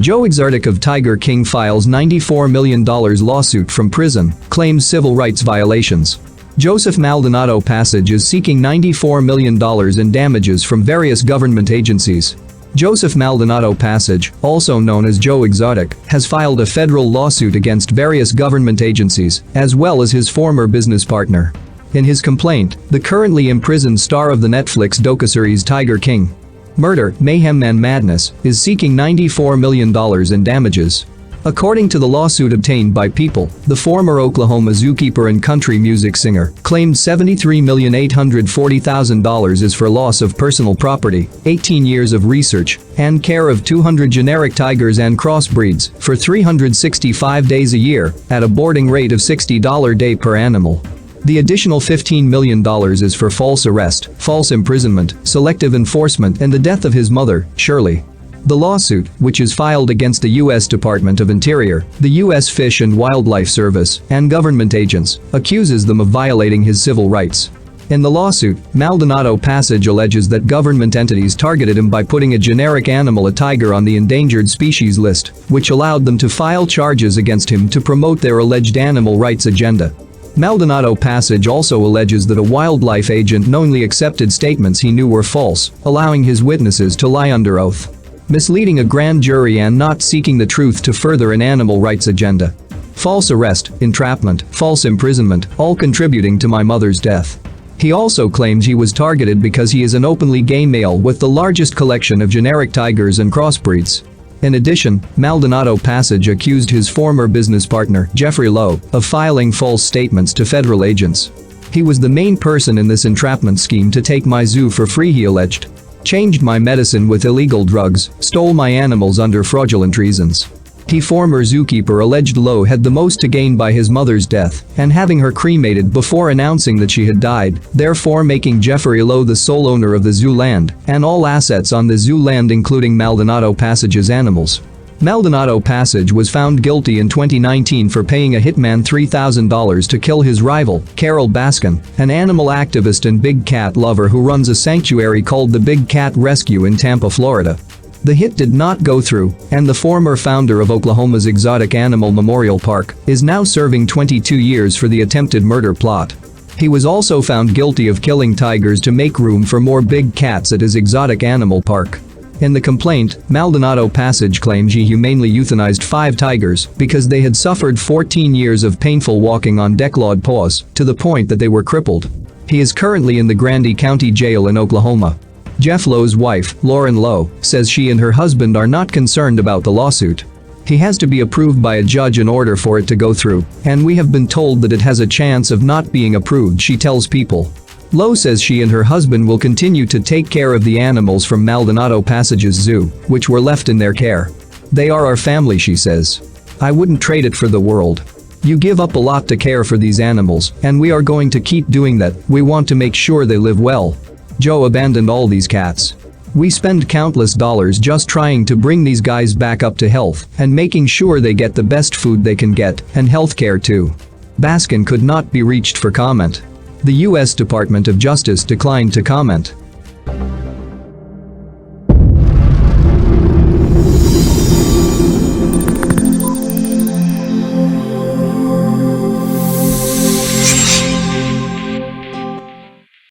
Joe Exotic of Tiger King files $94 million lawsuit from prison, claims civil rights violations. Joseph Maldonado Passage is seeking $94 million in damages from various government agencies. Joseph Maldonado Passage, also known as Joe Exotic, has filed a federal lawsuit against various government agencies, as well as his former business partner. In his complaint, the currently imprisoned star of the Netflix docuseries Tiger King, Murder, Mayhem and Madness, is seeking $94 million in damages. According to the lawsuit obtained by People, the former Oklahoma zookeeper and country music singer claimed $73,840,000 is for loss of personal property, 18 years of research, and care of 200 generic tigers and crossbreeds for 365 days a year at a boarding rate of $60 a day per animal. The additional $15 million is for false arrest, false imprisonment, selective enforcement, and the death of his mother, Shirley. The lawsuit, which is filed against the U.S. Department of Interior, the U.S. Fish and Wildlife Service, and government agents, accuses them of violating his civil rights. In the lawsuit, Maldonado Passage alleges that government entities targeted him by putting a generic animal, a tiger, on the endangered species list, which allowed them to file charges against him to promote their alleged animal rights agenda. Maldonado Passage also alleges that a wildlife agent knowingly accepted statements he knew were false, allowing his witnesses to lie under oath, misleading a grand jury, and not seeking the truth to further an animal rights agenda. False arrest, entrapment, false imprisonment, all contributing to my mother's death. He also claims he was targeted because he is an openly gay male with the largest collection of generic tigers and crossbreeds. In addition, Maldonado Passage accused his former business partner, Jeffrey Lowe, of filing false statements to federal agents. He was the main person in this entrapment scheme to take my zoo for free, he alleged. Changed my medicine with illegal drugs, stole my animals under fraudulent reasons. He, former zookeeper, alleged Lowe had the most to gain by his mother's death and having her cremated before announcing that she had died, therefore making Jeffrey Lowe the sole owner of the zoo land and all assets on the zoo land, including Maldonado Passage's animals. Maldonado Passage was found guilty in 2019 for paying a hitman $3,000 to kill his rival, Carol Baskin, an animal activist and big cat lover who runs a sanctuary called the Big Cat Rescue in Tampa, Florida. The hit did not go through, and the former founder of Oklahoma's Exotic Animal Memorial Park is now serving 22 years for the attempted murder plot. He was also found guilty of killing tigers to make room for more big cats at his exotic animal park. In the complaint, Maldonado Passage claims he humanely euthanized 5 tigers because they had suffered 14 years of painful walking on declawed paws to the point that they were crippled. He is currently in the Grande County Jail in Oklahoma. Jeff Lowe's wife, Lauren Lowe, says she and her husband are not concerned about the lawsuit. He has to be approved by a judge in order for it to go through, and we have been told that it has a chance of not being approved, she tells People. Lowe says she and her husband will continue to take care of the animals from Maldonado Passage's zoo, which were left in their care. They are our family, she says. I wouldn't trade it for the world. You give up a lot to care for these animals, and we are going to keep doing that. We want to make sure they live well. Joe abandoned all these cats. We spend countless dollars just trying to bring these guys back up to health and making sure they get the best food they can get, and health care too. Baskin could not be reached for comment. The U.S. Department of Justice declined to comment.